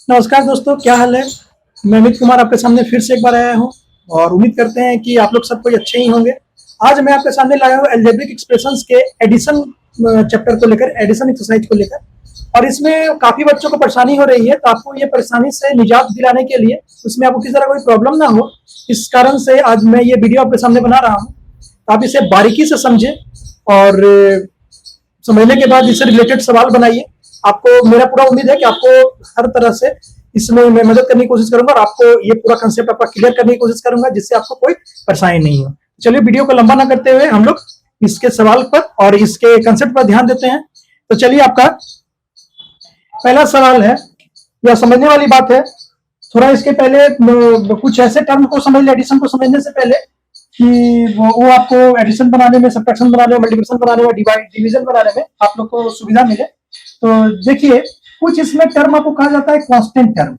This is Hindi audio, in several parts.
नमस्कार दोस्तों, क्या हाल है। मैं अमित कुमार आपके सामने फिर से एक बार आया हूं और उम्मीद करते हैं कि आप लोग सब कोई अच्छे ही होंगे। आज मैं आपके सामने लाया हूं अलजेब्रिक एक्सप्रेशंस के एडिशन चैप्टर को लेकर, एडिशन एक्सरसाइज को लेकर। और इसमें काफी बच्चों को परेशानी हो रही है, तो आपको ये परेशानी से निजात दिलाने के लिए, उसमें आपको किसी तरह कोई प्रॉब्लम ना हो, इस कारण से आज मैं ये वीडियो आपके सामने बना रहा हूँ। आप इसे बारीकी से समझे और समझने के बाद इससे रिलेटेड सवाल बनाइए। आपको मेरा पूरा उम्मीद है कि आपको हर तरह से इसमें मैं मदद करने की कोशिश करूंगा और आपको ये पूरा कंसेप्ट आपका क्लियर करने की कोशिश करूंगा, जिससे आपको कोई परेशानी नहीं हो। चलिए वीडियो को लंबा ना करते हुए हम लोग इसके सवाल पर और इसके कंसेप्ट पर ध्यान देते हैं। तो चलिए, आपका पहला सवाल है, यह समझने वाली बात है। थोड़ा इसके पहले कुछ ऐसे टर्म को समझ ले एडिशन को समझने से पहले कि वो आपको एडिशन बनाने में, सब्ट्रैक्शन बनाने में, मल्टीप्लिकेशन बनाने में, डिवीजन बनाने में आप लोग को सुविधा मिले। तो देखिए, कुछ इसमें टर्म आपको कहा जाता है कांस्टेंट टर्म,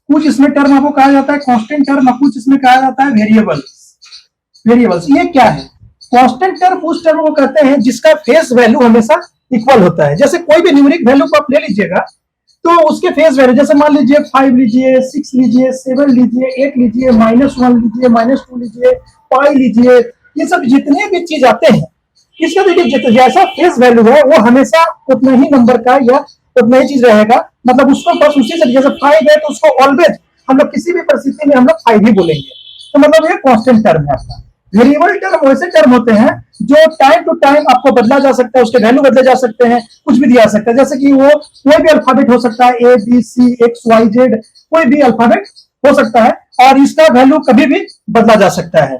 कुछ इसमें टर्म आपको कहा जाता है कांस्टेंट टर्म, कुछ इसमें कहा जाता है वेरिएबल्स। ये क्या है? कांस्टेंट टर्म उस टर्म को कहते हैं जिसका फेस वैल्यू हमेशा इक्वल होता है। जैसे कोई भी न्यूमेरिक वैल्यू को आप ले लीजिएगा, तो उसके फेस वैल्यू, जैसे मान लीजिए 5 लीजिए, 6 लीजिए, 7 लीजिए, 8 लीजिए, -1 लीजिए, -2 लीजिए, पाई लीजिए, ये सब जितने भी चीज आते हैं, इसका देखिए जैसा फेस वैल्यू है वो हमेशा उतना ही नंबर का या उतना ही चीज रहेगा। मतलब उसको बस उसी से, जैसे 5 है तो उसको ऑलवेज हम लोग किसी भी परिस्थिति में हम लोग 5 ही बोलेंगे। तो मतलब ये कांस्टेंट टर्म है आपका। वेरिएबल टर्म वैसे टर्म होते हैं जो टाइम टू टाइम आपको बदला जा सकता है, उसके वैल्यू बदले जा सकते हैं, कुछ भी दिया सकता है। जैसे कि वो कोई भी अल्फाबेट हो सकता है, A B C X Y Z, कोई भी अल्फाबेट हो सकता है और इसका वैल्यू कभी भी बदला जा सकता है।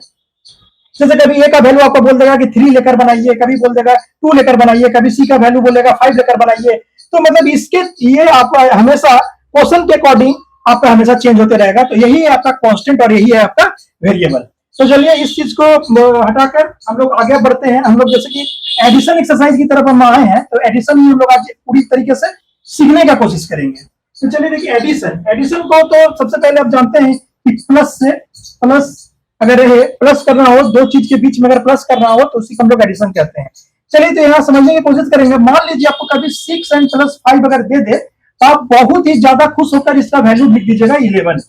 जैसे कभी ए का वैल्यू आपको बोल देगा कि 3 लेकर बनाइए, कभी बोल देगा 2 लेकर बनाइए, कभी सी का वैल्यू बोलेगा 5 लेकर बनाइए। तो मतलब इसके ये आपका हमेशा क्वेश्चन के अकॉर्डिंग आपका हमेशा चेंज होते रहेगा। तो यही है आपका कांस्टेंट और यही है आपका वेरिएबल। तो चलिए, इस चीज को हटाकर हम लोग आगे बढ़ते हैं। हम लोग जैसे कि एडिशन एक्सरसाइज की तरफ हम आए हैं, तो एडिशन ही हम लोग आज पूरी तरीके से सीखने का कोशिश करेंगे। तो चलिए देखिए, एडिशन को तो सबसे पहले आप जानते हैं कि प्लस से प्लस, अगर प्लस करना हो, दो चीज के बीच में अगर प्लस करना हो तो उसी को हम लोग एडिशन कहते हैं। चलिए, तो यहाँ समझने की कोशिश करेंगे। मान लीजिए आपको कभी 6 एंड प्लस 5 अगर दे दे, तो आप बहुत ही ज्यादा खुश होकर इसका वैल्यू लिख दीजिएगा 11।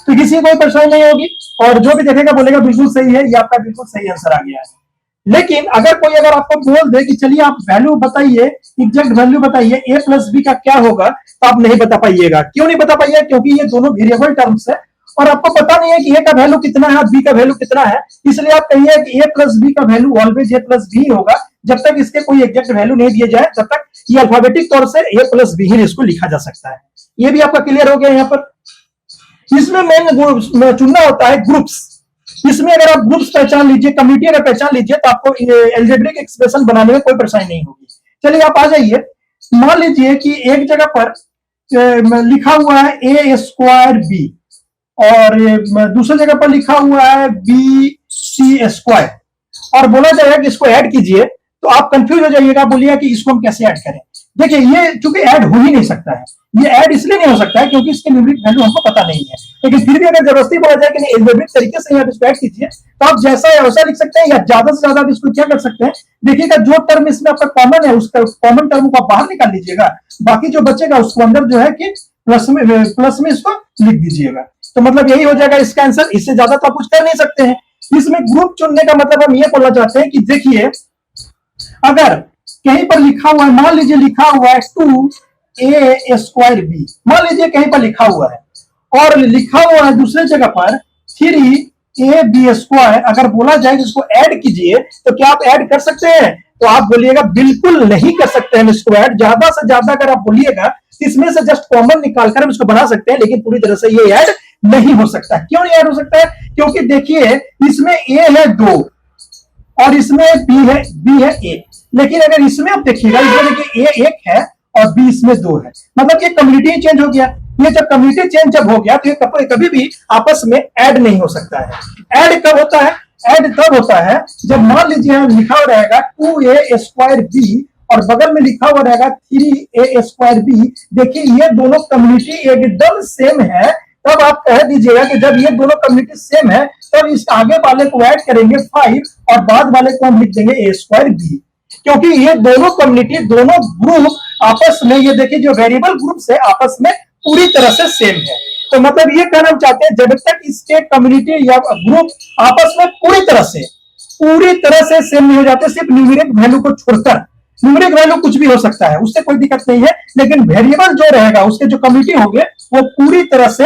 तो किसी को कोई परेशानी नहीं होगी और जो भी देखेगा बोलेगा बिल्कुल सही है, ये आपका बिल्कुल सही आंसर आ गया है। लेकिन अगर आपको बोल दे कि चलिए आप वैल्यू बताइए, एग्जैक्ट वैल्यू बताइए, a प्लस बी का क्या होगा, तो आप नहीं बता पाइएगा। क्यों नहीं बता पाइएगा? क्योंकि ये दोनों वेरिएबल टर्म्स है और आपको पता नहीं है कि ए का वैल्यू कितना है और बी का वैल्यू कितना है। इसलिए आप कहिए कि ए प्लस बी का value always A plus B होगा। जब तक इसके कोई एग्जैक्ट वैल्यू नहीं दिए जाए, तब तक ये अल्फाबेटिक तौर से ए प्लस बी ही इसको लिखा जा सकता है। ये भी आपका क्लियर हो गया। यहाँ पर इसमें मेन चुनना होता है ग्रुप्स। इसमें अगर आप ग्रुप्स पहचान लीजिए, कम्युनिटी अगर पहचान लीजिए, तो आपको अलजेब्रिक एक्सप्रेशन बनाने में कोई परेशानी नहीं होगी। चलिए, आप आ जाइए। मान लीजिए कि एक जगह पर लिखा हुआ है ए स्क्वायर बी और दूसरी जगह पर लिखा हुआ है बी सी स्क्वायर, और बोला जाएगा कि इसको ऐड कीजिए, तो आप कंफ्यूज हो जाइएगा, बोलिएगा कि इसको हम कैसे ऐड करें। देखिए, ये चूंकि ऐड हो ही नहीं सकता है, ये ऐड इसलिए नहीं हो सकता है क्योंकि इसके न्यूमेरिक वैल्यू हमको पता नहीं है। लेकिन फिर भी अगर जबरदस्ती बोला जाए कि नहीं, अलजेब्रिक तरीके से आप इसको ऐड कीजिए, तो आप जैसा है वैसा लिख सकते हैं, या ज्यादा से ज्यादा आप इसको क्या कर सकते हैं, देखिएगा जो टर्म इसमें आपका कॉमन है, उस कॉमन टर्म को आप बाहर निकाल लीजिएगा, बाकी जो बचेगा उसको अंदर जो है कि प्लस में इसको लिख दीजिएगा। तो मतलब यही हो जाएगा इसका आंसर। इससे ज्यादा तो आप कुछ कर नहीं सकते हैं। इसमें ग्रुप चुनने का मतलब हम ये बोलना चाहते हैं कि देखिए, अगर कहीं पर लिखा हुआ है, मान लीजिए लिखा हुआ है 2a स्क्वायर बी, मान लीजिए कहीं पर लिखा हुआ है, और लिखा हुआ है दूसरे जगह पर 3ab स्क्वायर, अगर बोला जाए कि इसको ऐड कीजिए, तो क्या आप ऐड कर सकते हैं? तो आप बोलिएगा बिल्कुल नहीं कर सकते हैं इसको ऐड। ज्यादा से ज्यादा अगर आप बोलिएगा, इसमें से जस्ट कॉमन निकालकर हम इसको बना सकते हैं, लेकिन पूरी तरह से ये ऐड नहीं हो सकता। क्यों नहीं ऐड हो सकता है? क्योंकि देखिए, इसमें ए है 2 और इसमें बी है 1। लेकिन अगर इसमें आप देखिएगा, इसमें देखिए ए 1 है और बी इसमें 2 है, मतलब ये कम्युनिटी चेंज हो गया। ये जब कम्युनिटी चेंज जब हो गया, तो ये कभी भी आपस में ऐड नहीं हो सकता है। ऐड कब होता है? ऐड तब होता है जब मान लीजिए लिखा हुआ रहेगा 2a स्क्वायर बी और बगल में लिखा हुआ रहेगा 3a स्क्वायर बी। देखिए, ये दोनों कम्युनिटी एकदम सेम है। तब आप कह दीजिएगा कि जब ये दोनों कम्युनिटी सेम है, तब इस आगे वाले को ऐड करेंगे 5 और बाद वाले को हम लिख देंगे a स्क्वायर बी। क्योंकि ये दोनों कम्युनिटी, दोनों ग्रुप आपस में, ये देखिए जो वेरिएबल ग्रुप से आपस में पूरी तरह से सेम है। तो मतलब ये कहना हम चाहते हैं जब तक इसके कम्युनिटी या ग्रुप आपस में पूरी तरह से सेम नहीं हो जाते, सिर्फ न्यूमेरिक वैल्यू को छोड़कर, न्यूमेरिक वैल्यू कुछ भी हो सकता है, उससे कोई दिक्कत नहीं है, लेकिन वेरिएबल जो रहेगा उसके जो कम्युनिटी होंगे वो पूरी तरह से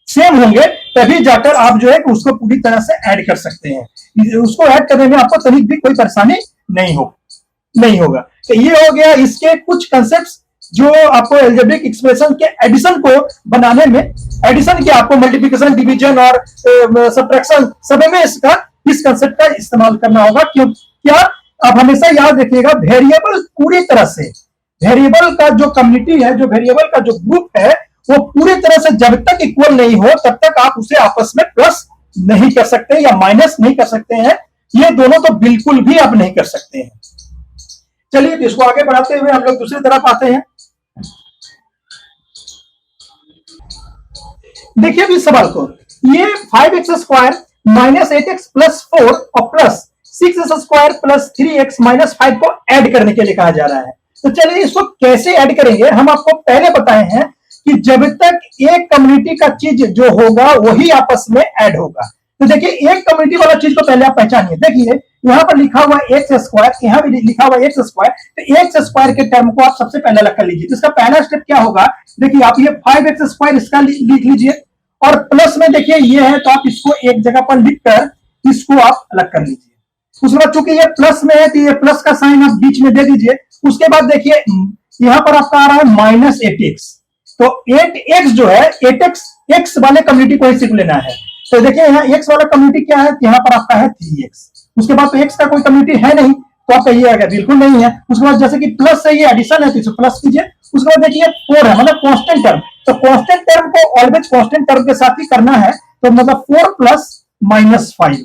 सेम होंगे, तभी जाकर आप जो है उसको पूरी तरह से ऐड कर सकते हैं। उसको ऐड करने में आपको कहीं भी कोई परेशानी नहीं होगा। तो ये हो गया इसके कुछ कंसेप्ट जो आपको अलजेब्रिक एक्सप्रेशन के एडिशन को बनाने में, एडिशन के आपको मल्टीप्लिकेशन, डिवीजन और सब्ट्रैक्शन सब में इस कंसेप्ट का इस्तेमाल करना होगा। क्यों? क्या आप हमेशा याद रखिएगा, वेरिएबल पूरी तरह से, वेरिएबल का जो कम्युनिटी है, जो वेरिएबल का जो ग्रुप है, वो पूरी तरह से जब तक इक्वल नहीं हो तब तक आप उसे आपस में प्लस नहीं कर सकते या माइनस नहीं कर सकते हैं। ये दोनों तो बिल्कुल भी आप नहीं कर सकते हैं। चलिए इसको आगे बढ़ाते हुए हम लोग दूसरी तरफ आते हैं। देखिए अभी सवाल को, ये 5x² माइनस 8x प्लस 4 और plus 6x² plus 3x minus 5 को ऐड करने के लिए कहा जा रहा है। तो चलिए इसको कैसे ऐड करेंगे, हम आपको पहले बताए हैं कि जब तक एक कम्युनिटी का चीज जो होगा वही आपस में ऐड होगा। तो देखिए एक कम्युनिटी वाला चीज को पहले आप पहचानिए। देखिए यहां पर लिखा हुआ x², यहां भी लिखा हुआ x², तो x² के टर्म को आप सबसे पहले अलग कर लीजिए। तो इसका पहला स्टेप क्या होगा, देखिए आप ये 5x² इसका लिख लीजिए, और प्लस में देखिए ये है तो आप इसको एक जगह पर लिखकर इसको आप अलग कर लीजिए। उसके बाद चूंकि ये प्लस में है तो ये प्लस का साइन आप बीच में दे दीजिए। उसके बाद देखिए यहां पर आपका आ रहा है माइनस 8x, तो 8x जो है 8x वाले कम्युनिटी को ही सिर्फ लेना है। तो देखिए यहाँ x वाला कम्युनिटी क्या है, यहाँ पर आपका है 3x। उसके बाद तो x का कोई कम्युनिटी है नहीं, तो आप कहिएगा बिल्कुल नहीं है। उसके बाद जैसे कि प्लस से ये एडिशन है तो इसे प्लस कीजिए। उसके बाद देखिए 4 है, मतलब कांस्टेंट टर्म, तो कांस्टेंट टर्म को ऑलवेज कांस्टेंट टर्म के साथ ही करना है, तो मतलब 4 प्लस माइनस 5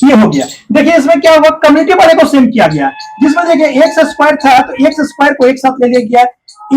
ये हो गया। देखिए इसमें क्या हुआ, कम्युनिटी वाले को सेम किया गया, जिसमें देखिए x² था तो x² को एक साथ ले लिया गया,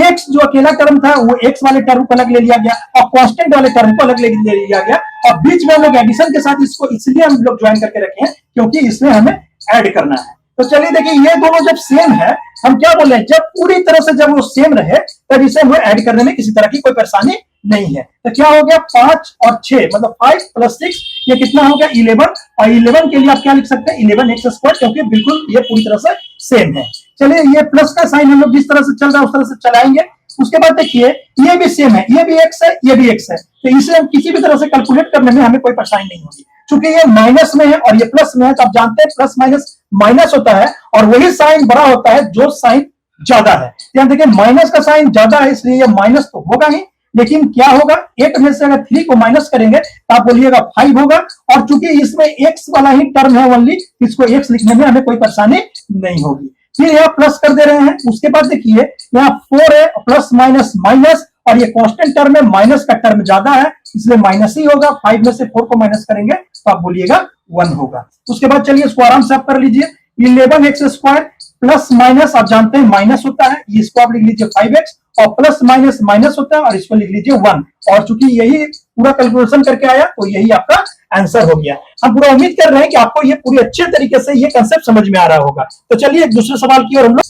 x जो अकेला टर्म था वो x वाले टर्म को अलग ले लिया गया और कांस्टेंट वाले टर्म को अलग ले लिया गया, और बीच में हम लोग एडिशन के साथ इसको इसलिए हम लोग ज्वाइन करके रखे हैं क्योंकि इसमें हमें ऐड करना है। तो चलिए देखिए ये दोनों जब सेम है, हम क्या बोल रहे हैं, जब पूरी तरह से जब वो सेम रहे तब इसे हमें ऐड करने में किसी तरह की कोई परेशानी नहीं है। तो क्या हो गया 5 और 6 मतलब 5 प्लस 6 ये कितना हो गया 11, और 11 के लिए आप क्या लिख सकते हैं 11x², क्योंकि बिल्कुल ये पूरी तरह से सेम है। चलिए ये प्लस का साइन हम लोग जिस तरह से चल रहा है उस तरह से चलाएंगे। उसके बाद देखिए ये भी सेम है, ये भी x है, ये भी x है, तो इसे हम किसी भी तरह से कैलकुलेट करने में हमें कोई परेशानी नहीं होगी। चूंकि ये माइनस में है और ये प्लस में है, तो आप जानते हैं प्लस माइनस माइनस होता है और वही साइन बड़ा होता है जो साइन ज्यादा है। यहाँ देखिए माइनस का साइन ज्यादा है इसलिए ये माइनस तो होगा ही, लेकिन क्या होगा 8 में से अगर 3 को माइनस करेंगे तो आप बोलिएगा 5 होगा, और चूंकि इसमें x वाला ही टर्म है ओनली, इसको x लिखने में हमें कोई परेशानी नहीं होगी। फिर यहाँ प्लस कर दे रहे हैं। उसके बाद देखिए यहाँ 4 है, प्लस माइनस माइनस, और ये कांस्टेंट टर्म है, माइनस का टर्म ज्यादा है इसलिए माइनस ही होगा। 5 में से 4 को माइनस करेंगे तो आप बोलिएगा 1 होगा। उसके बाद चलिए इसको आराम से आप कर लीजिए, 11x² प्लस माइनस आप जानते हैं माइनस होता है, इसको आप लिख लीजिए 5x, और प्लस माइनस माइनस होता है और इसको लिख लीजिए 1, और चूंकि यही पूरा कैलकुलेशन करके आया तो यही आपका आंसर हो गया। हम पूरा उम्मीद कर रहे हैं कि आपको ये पूरी अच्छे तरीके से ये कंसेप्ट समझ में आ रहा होगा। तो चलिए एक दूसरे सवाल की ओर हम लोग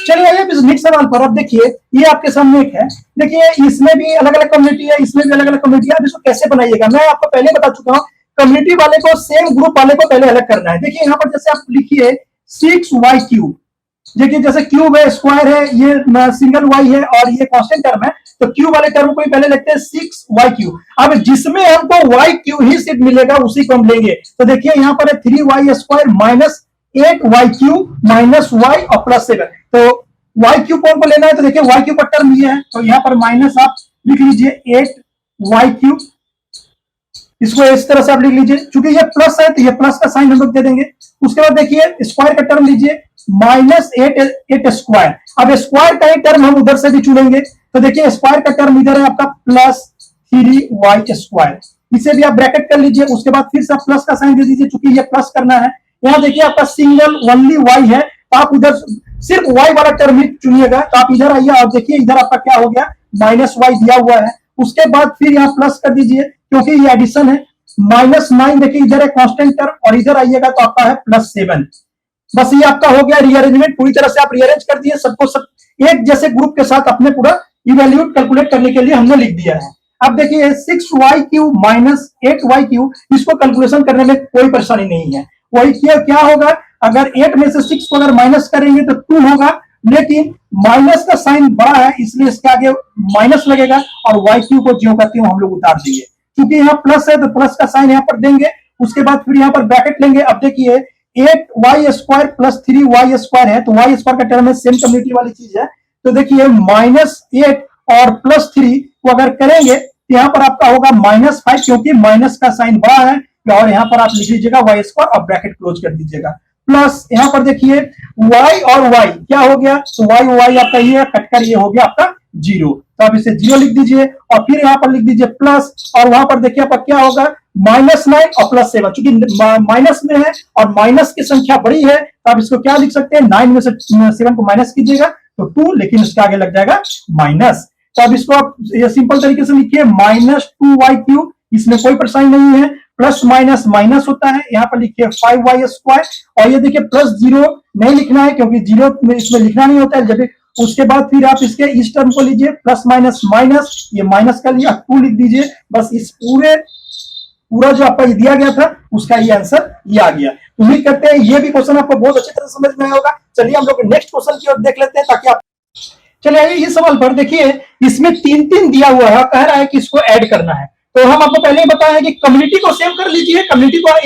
चलिए आइए नेक्स्ट सवाल पर। अब देखिए ये आपके सामने एक है, देखिए इसमें भी अलग अलग कम्युनिटी है, इसमें भी अलग अलग कम्युनिटी है। अब इसको कैसे बनाइएगा, मैं आपको पहले बता चुका हूँ, कम्युनिटी वाले को सेम ग्रुप वाले को पहले अलग करना है। देखिए यहाँ पर जैसे आप लिखिए 6y³, देखिए जैसे क्यूब है, स्क्वायर है, ये सिंगल y है और ये कांस्टेंट टर्म है, तो क्यूब वाले टर्म को ही पहले लिखते हैं 6y³। अब जिसमें हमको y³ ही सिर्फ मिलेगा उसी को हम लेंगे। तो देखिए यहाँ पर है 3y² minus 8y³ minus y और प्लस 7, तो y³ कौन को लेना है, तो देखिए y³ का टर्म ये है, तो यहाँ पर माइनस आप लिख लीजिए 8y³, इसको इस तरह से आप लिख लीजिए। चूंकि ये प्लस है तो ये प्लस का साइन हम लोग दे देंगे। उसके बाद देखिए स्क्वायर का टर्म लीजिए माइनस 8² अब स्क्वायर का ही टर्म हम उधर से भी चुनेंगे, तो देखिए स्क्वायर का टर्म इधर है आपका प्लस 3y², इसे भी आप ब्रैकेट कर लीजिए। उसके बाद फिर से प्लस का साइन दे दीजिए, चूंकि ये प्लस करना है। यहाँ देखिए आपका सिंगल ओनली y है, तो आप उधर सिर्फ y वाला टर्म ही चुनिएगा। तो आप इधर आइए और देखिए इधर आपका क्या हो गया माइनस y दिया हुआ है। उसके बाद फिर यहाँ प्लस कर दीजिए क्योंकि ये एडिशन है, -9 देखिए इधर है कांस्टेंट टर्म, और इधर आइएगा तो आपका है +7। बस ये आपका हो गया रीअरेंजमेंट, पूरी तरह से आप रीअरेंज कर दिए, सबको सब एक जैसे ग्रुप के साथ अपने पूरा इवेल्यूट कैलकुलेट करने के लिए हमने लिख दिया है। अब देखिए 6y³ माइनस 8y³, इसको कैलकुलेशन करने में कोई परेशानी नहीं है। वही क्या होगा, अगर 8 में से 6 को अगर माइनस करेंगे तो 2 होगा, लेकिन माइनस का साइन बड़ा है इसलिए इसके आगे माइनस लगेगा और y³ को ज्यों का त्यों हम लोग उतार देंगे। क्योंकि यहाँ प्लस है तो प्लस का साइन यहाँ पर देंगे, उसके बाद फिर यहाँ पर ब्रैकेट लेंगे। अब देखिए 8y² प्लस 3y² है, तो y² का टर्म है, सेम कम्युनिटी वाली चीज है। तो देखिए -8 और +3 को अगर करेंगे तो यहाँ पर आपका होगा -5, क्योंकि माइनस का साइन बड़ा है। और यहाँ पर आप लिख लीजिएगा y² और ब्रैकेट क्लोज कर दीजिएगा। प्लस यहाँ पर देखिए y और y क्या हो गया, तो y आपका ये कटकर ये हो गया आपका 0, तो आप इसे 0 लिख दीजिए और फिर यहाँ पर लिख दीजिए प्लस, और वहां पर देखिए आपका क्या होगा -9 और +7, चूंकि माइनस में है और माइनस की संख्या बड़ी है तो आप इसको क्या लिख सकते हैं, 9 में से 7 को माइनस कीजिएगा तो 2, लेकिन उसके आगे लग जाएगा माइनस। तो अब इसको आप ये सिंपल तरीके से लिखिए -2y³, इसमें कोई परेशानी नहीं है, प्लस माइनस माइनस होता है, यहाँ पर लिखिए 5y², और ये देखिए +0 नहीं लिखना है क्योंकि 0 में इसमें लिखना नहीं होता है। जब उसके बाद फिर आप इसके इस टर्म को लीजिए प्लस माइनस माइनस, ये माइनस का लिया 2 लिख दीजिए, बस इस पूरा जो आपका दिया गया था उसका ये आंसर ये आ गया। उम्मीद करते हैं ये भी क्वेश्चन आपको बहुत अच्छी तरह समझ में आया होगा। चलिए हम लोग नेक्स्ट क्वेश्चन की ओर देख लेते हैं ताकि आप, चलिए इस सवाल पर देखिए इसमें 3 दिया हुआ है, कह रहा है कि इसको ऐड करना है। तो हम आपको पहले ही बताया कि कम्युनिटी को सेव कर लीजिए, कम्युनिटी को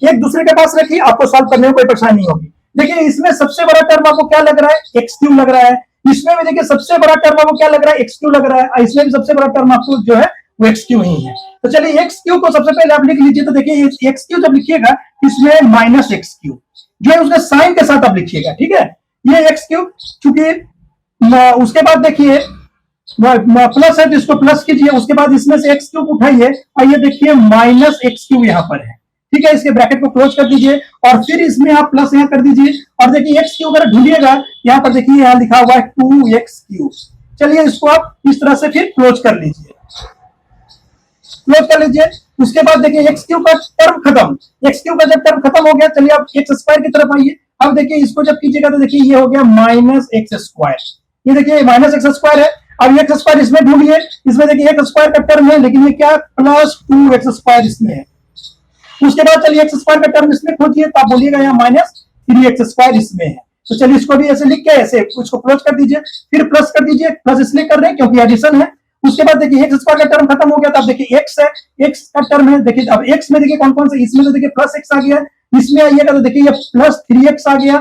एक दूसरे के पास रखिए, आपको सॉल्व करने में कोई परेशानी नहीं होगी। देखिए इसमें सबसे बड़ा टर्म आपको क्या लग रहा है, x³ लग रहा है। इसमें भी देखिए सबसे बड़ा टर्म आपको क्या लग रहा है, x³ लग रहा है। इसमें भी सबसे बड़ा टर्म आपको जो है वो x³ ही है। तो चलिए x³ को सबसे पहले आप लिख लीजिए। तो देखिए x³ जब लिखिएगा इसमें -x³ जो है उसके साइन के साथ आप लिखिएगा, ठीक है। ये x³ चूंकि उसके बाद देखिए प्लस है तो इसको प्लस कीजिए, उसके बाद इसमें से x³ उठाइए और ये देखिए -x³ यहाँ पर है, ठीक है। इसके ब्रैकेट को क्लोज कर दीजिए और फिर इसमें आप प्लस यहाँ कर दीजिए और देखिए x³ अगर ढूंढिएगा यहाँ पर देखिए यहाँ लिखा हुआ है 2x³। चलिए इसको आप इस तरह से फिर क्लोज कर लीजिए, क्लोज कर लीजिए। उसके बाद देखिए x³ का टर्म खत्म, x³ का जब टर्म खत्म हो गया, चलिए आप x² की तरफ आइए। अब देखिए इसको जब कीजिएगा तो देखिए ये हो गया -x², ये देखिए -x² है। अब x² इसमें ढूंढिए, इसमें देखिए x² का टर्म है लेकिन ये क्या +2x² इसमें है। उसके बाद चलिए x² का टर्म इसमें खोजिए तो आप बोलिएगा यहाँ -3x² इसमें है। तो चलिए इसको भी ऐसे लिख के ऐसे इसको क्लोज कर दीजिए, फिर प्लस कर दीजिए, प्लस इसलिए कर रहे हैं क्योंकि एडिशन है। उसके बाद देखिए x² का टर्म खत्म हो गया तो अब देखिए x है, x का टर्म है। देखिए अब x में देखिए कौन कौन से, इसमें तो देखिए +x आ गया, इसमें आइएगा तो देखिए ये +3x आ गया,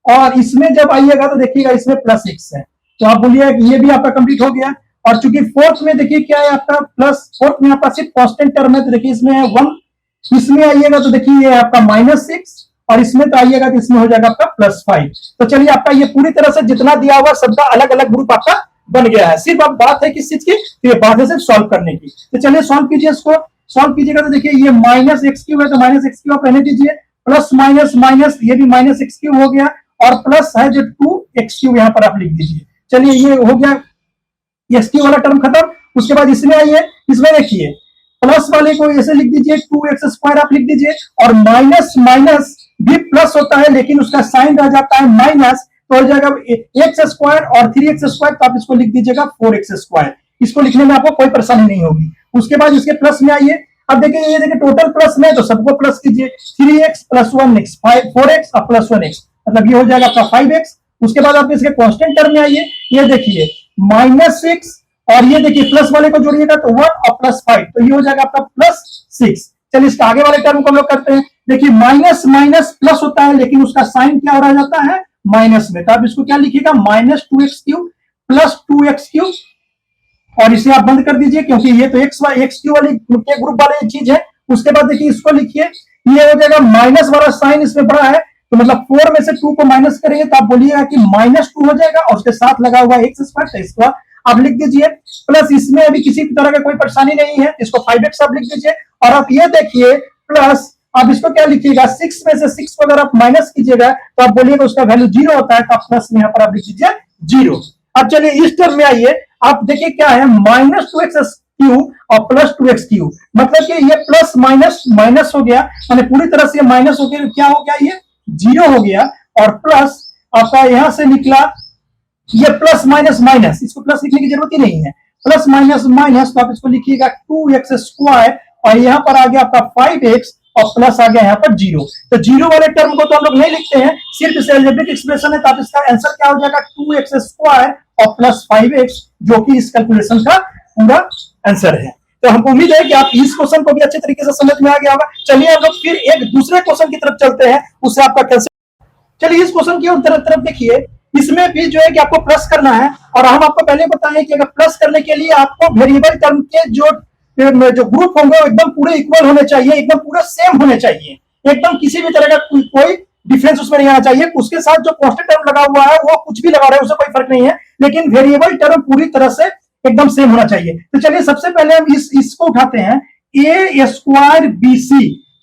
और इसमें जब आइएगा तो देखिएगा इसमें +x है। तो आप बोलिए ये भी आपका कंप्लीट हो गया। और चूंकि फोर्थ में देखिए क्या है आपका फोर्थ में आपका सिर्फ कांस्टेंट टर्म है, तो देखिए इसमें है 1, इसमें आइएगा तो देखिए ये आपका -6, और इसमें तो आइएगा तो इसमें हो जाएगा आपका +5। तो चलिए आपका ये पूरी तरह से जितना दिया हुआ सबका अलग अलग ग्रुप आपका बन गया है। सिर्फ अब बात है किस चीज की, तो ये बात है सिर्फ सॉल्व करने की। तो चलिए सॉल्व कीजिए, इसको सॉल्व कीजिएगा तो देखिए ये -x³ है तो -x³ आप रहने दीजिए, प्लस माइनस माइनस ये भी -x³ हो गया, और प्लस है जो 2x³ यहाँ पर आप लिख दीजिए। चलिए ये हो गया, x³ वाला टर्म खत्म। उसके बाद इसमें आइए, इसमें देखिए प्लस वाले को ऐसे लिख दीजिए 2x² आप लिख दीजिए, और माइनस माइनस भी प्लस होता है लेकिन उसका साइन रह जाता है माइनस, तो हो जाएगा x² और 3x², तो आप इसको लिख दीजिएगा 4x²। इसको लिखने में आपको कोई परेशानी नहीं होगी। उसके बाद इसके प्लस में आइए, अब देखिए ये देखिए टोटल प्लस में तो सबको प्लस कीजिए, 3x + 1x 4x और +1x, मतलब ये हो जाएगा आपका 5x। उसके बाद आप इसके कांस्टेंट टर्म में आइए, ये देखिए -6 और ये देखिए प्लस वाले को जोड़िएगा तो 1 और +5, तो ये हो जाएगा आपका +6। चलिए इसके आगे वाले टर्म को हम लोग करते हैं। देखिए माइनस माइनस प्लस होता है लेकिन उसका साइन क्या हो रहा जाता है माइनस में, तो आप इसको क्या लिखिएगा -2x³ + 2x³, और इसे आप बंद कर दीजिए क्योंकि ये तो x³ वाली के ग्रुप वाली चीज है। उसके बाद देखिए इसको लिखिए, ये हो जाएगा माइनस वाला साइन इसमें बड़ा है, तो मतलब 4 में से 2 को माइनस करेंगे तो आप बोलिएगा कि -2 हो जाएगा, और उसके साथ लगा हुआ x², तो इसको आप लिख दीजिए। प्लस इसमें अभी किसी तरह का कोई परेशानी नहीं है, इसको 5x आप लिख दीजिए। और आप ये देखिए प्लस, आप इसको क्या लिखिएगा, 6 में से 6 को अगर आप माइनस कीजिएगा तो आप बोलिएगा उसका वैल्यू 0 होता है, तो आप प्लस में यहाँ पर आप लिख दीजिए 0। अब चलिए इस टर्म में आइए, आप देखिए क्या है -2x³ और +2x³, मतलब कि ये प्लस माइनस माइनस हो गया, माने पूरी तरह से माइनस हो गया, क्या हो गया ये 0 हो गया, और प्लस आपका यहां से निकला ये प्लस माइनस माइनस, इसको प्लस लिखने की जरूरत ही नहीं है, प्लस माइनस माइनस, तो आप इसको लिखिएगा 2x² और यहाँ पर आ गया आपका 5x और प्लस आ गया यहाँ पर 0। तो 0 वाले टर्म को तो हम लोग नहीं लिखते हैं, सिर्फ इसे अलजेब्रिक एक्सप्रेशन है, तो आप इसका आंसर क्या हो जाएगा 2x² और प्लस 5x, जो कि इस कैलकुलेशन का पूरा आंसर है। तो हमको उम्मीद है कि आप इस क्वेश्चन को भी अच्छे तरीके से समझ में आ गया होगा। चलिए हम लोग फिर एक दूसरे क्वेश्चन की तरफ चलते हैं, उससे आपका कैसे। चलिए इस क्वेश्चन की ओर तरफ देखिए, इसमें भी जो है कि आपको प्लस करना है, और हम आपको पहले बताएं कि अगर प्लस करने के लिए आपको वेरिएबल टर्म के जो ग्रुप होंगे वो एकदम पूरे इक्वल होने चाहिए, एकदम पूरे सेम होने चाहिए, एकदम किसी भी तरह का कोई डिफरेंस उसमें नहीं आना चाहिए। उसके साथ जो कांस्टेंट टर्म लगा हुआ है वो कुछ भी लगा रहे हैं उससे कोई फर्क नहीं है, लेकिन वेरिएबल टर्म पूरी तरह से एकदम सेम होना चाहिए। तो चलिए सबसे पहले हम इसको उठाते हैं, a² bc,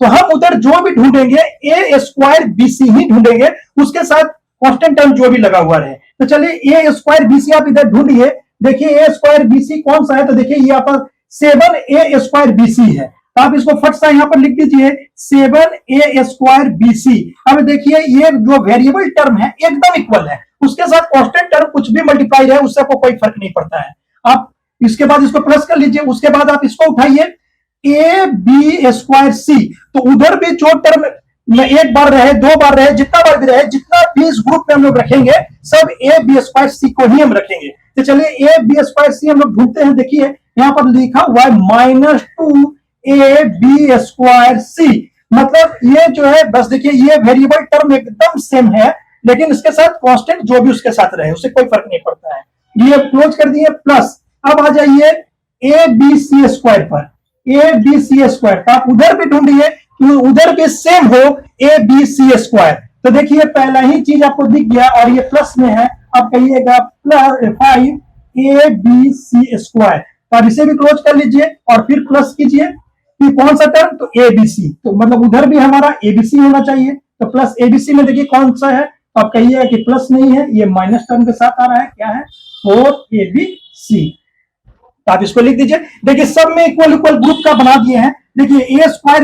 तो हम उधर जो भी ढूंढेंगे a² bc ही ढूंढेंगे, उसके साथ कांस्टेंट टर्म जो भी लगा हुआ है। तो चलिए a² bc आप इधर ढूंढिए, देखिए a² bc कौन सा है, तो देखिए ये आपका 7a² bc है, तो आप इसको फट सा यहां पर लिख दीजिए 7a² bc। अब देखिए ये जो वेरिएबल टर्म है एकदम इक्वल है, उसके साथ कांस्टेंट टर्म कुछ भी मल्टीप्लाई रहे उससे आपको कोई फर्क नहीं पड़ता है। आप इसके बाद इसको प्लस कर लीजिए, उसके बाद आप इसको उठाइए ab² c, तो उधर भी जो टर्म एक बार रहे, दो बार रहे, जितना बार भी रहे, जितना भी इस ग्रुप में हम लोग रखेंगे सब ab² c को ही हम रखेंगे। तो चलिए ab² c हम लोग ढूंढते हैं, देखिए यहां पर लिखा हुआ है -2ab² c, मतलब ये जो है बस देखिए ये वेरिएबल टर्म एकदम सेम है, लेकिन इसके साथ कांस्टेंट जो भी उसके साथ रहे उससे कोई फर्क नहीं पड़ता है। ये क्लोज कर दिए प्लस। अब आ जाइए abc² पर, abc², तो आप उधर भी ढूंढिए कि उधर भी सेम हो abc², तो देखिए पहला ही चीज आपको दिख गया और ये प्लस में है, आप कहिएगा प्लस 5abc², तो आप इसे भी क्लोज कर लीजिए और फिर प्लस कीजिए कि कौन सा टर्म, तो abc, तो मतलब उधर भी हमारा abc होना चाहिए, तो प्लस abc में देखिए कौन सा है, तो आप कहिएगा कि प्लस नहीं है, ये माइनस टर्म के साथ आ रहा है, क्या है 4abc, तो आप इसको लिख दीजिए। देखिए सब में इक्वल इक्वल ग्रुप का बना दिए हैं, देखिए a²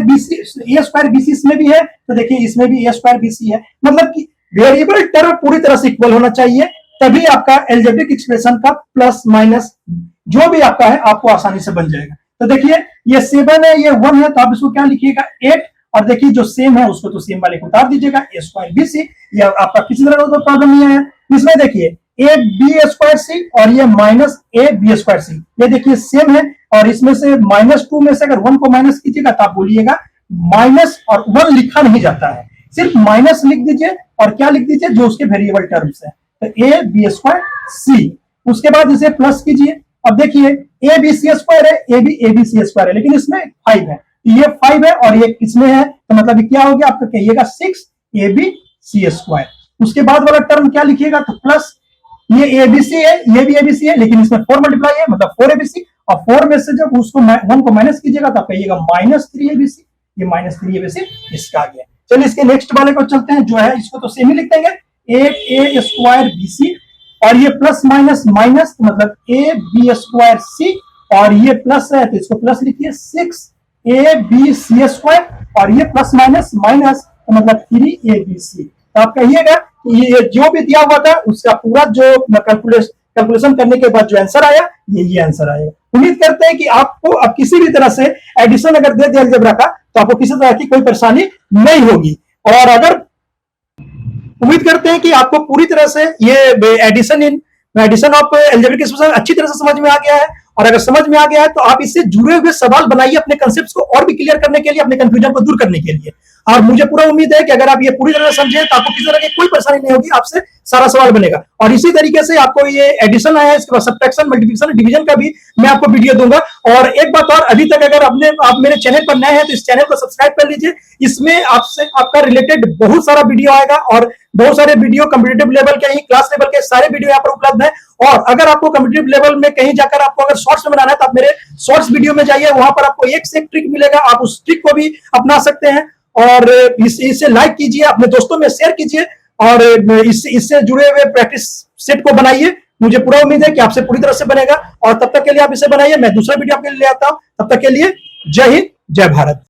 bc इसमें भी है, तो देखिए इसमें भी a² bc है, मतलब कि वेरिएबल टर्म पूरी तरह से इक्वल होना चाहिए, तभी आपका अलजेब्रिक एक्सप्रेशन का प्लस माइनस जो भी आपका है आपको आसानी से बन जाएगा। तो देखिए ये 7 है, ये 1 है, तो आप इसको क्या लिखिएगा 8, और देखिए जो सेम है उसको तो सेम वाले को उतार दीजिएगा a² bc, ये आपका किसी तरह का प्रॉब्लम नहीं आया। इसमें देखिए ab² c और ये -ab² c, ये देखिए सेम है, और इसमें से -2 में से अगर 1 को माइनस कीजिएगा तो आप बोलिएगा माइनस और 1 लिखा नहीं जाता है, सिर्फ माइनस लिख दीजिए और क्या लिख दीजिए जो उसके वेरिएबल टर्म्स है, तो ab² c, उसके बाद इसे प्लस कीजिए। अब देखिए abc² है, abc² है, लेकिन इसमें 5 है, ये 5 है और ये इसमें है, तो मतलब क्या हो गया आपका, कहिएगा 6abc²। उसके बाद वाला टर्म क्या लिखिएगा, तो प्लस ये abc है, ये भी abc है, लेकिन इसमें 4 मल्टीप्लाई है, मतलब 4abc, और 4 में से जब उसको 1 को माइनस कीजिएगा तो आप कहिएगा -3abc, ये -3abc इसका आ गया। चलिए इसके नेक्स्ट वाले को चलते हैं, जो है इसको तो सेम ही लिख देंगे 8a² bc, और ये प्लस माइनस माइनस, मतलब ab² c, और ये प्लस है तो इसको प्लस लिखिए 6abc², और ये प्लस माइनस माइनस, तो मतलब 3abc, तो आप कहिएगा कि ये जो भी दिया हुआ था उसका पूरा जो कैलकुलेशन करने के बाद जो आंसर आया ये आंसर आएगा। उम्मीद करते हैं कि आपको अब किसी भी तरह से एडिशन अगर दे दिया अलजेब्रा का तो आपको किसी तरह की कोई परेशानी नहीं होगी, और अगर उम्मीद करते हैं कि आपको पूरी तरह से ये एडिशन ऑफ अलजेब्रिक एक्सप्रेशन अच्छी तरह से समझ में आ गया है, और अगर समझ में आ गया है तो आप इससे जुड़े हुए सवाल बनाइए अपने कंसेप्ट को और भी क्लियर करने के लिए, अपने कंफ्यूजन को दूर करने के लिए। और मुझे पूरा उम्मीद है कि अगर आप ये पूरी तरह से समझे तो आपको किसी तरह की कोई परेशानी नहीं होगी, आपसे सारा सवाल बनेगा। और इसी तरीके से आपको ये एडिशन आया है, इसके बाद सब्ट्रैक्शन, मल्टीप्लिकेशन, डिवीजन का भी मैं आपको वीडियो दूंगा। और एक बात और, अभी तक अगर आप मेरे चैनल पर नए हैं तो इस चैनल को सब्सक्राइब कर लीजिए, इसमें आपका रिलेटेड बहुत सारा वीडियो आएगा, और बहुत सारे वीडियो कॉम्पिटिटिव लेवल के ही, क्लास लेवल के सारे वीडियो यहाँ पर उपलब्ध है। और अगर आपको कॉम्पिटिटिव लेवल में कहीं जाकर आपको अगर शॉर्ट्स में बनाना है तो आप मेरे शॉर्ट्स वीडियो में जाइए, वहां पर आपको एक से एक ट्रिक मिलेगा, आप उस ट्रिक को भी अपना सकते हैं। और इसे लाइक कीजिए, अपने दोस्तों में शेयर कीजिए, और इससे जुड़े हुए प्रैक्टिस सेट को बनाइए। मुझे पूरा उम्मीद है कि आपसे पूरी तरह से बनेगा, और तब तक के लिए आप इसे बनाइए, मैं दूसरा वीडियो आपके लिए ले आता हूं। तब तक के लिए जय हिंद, जय भारत।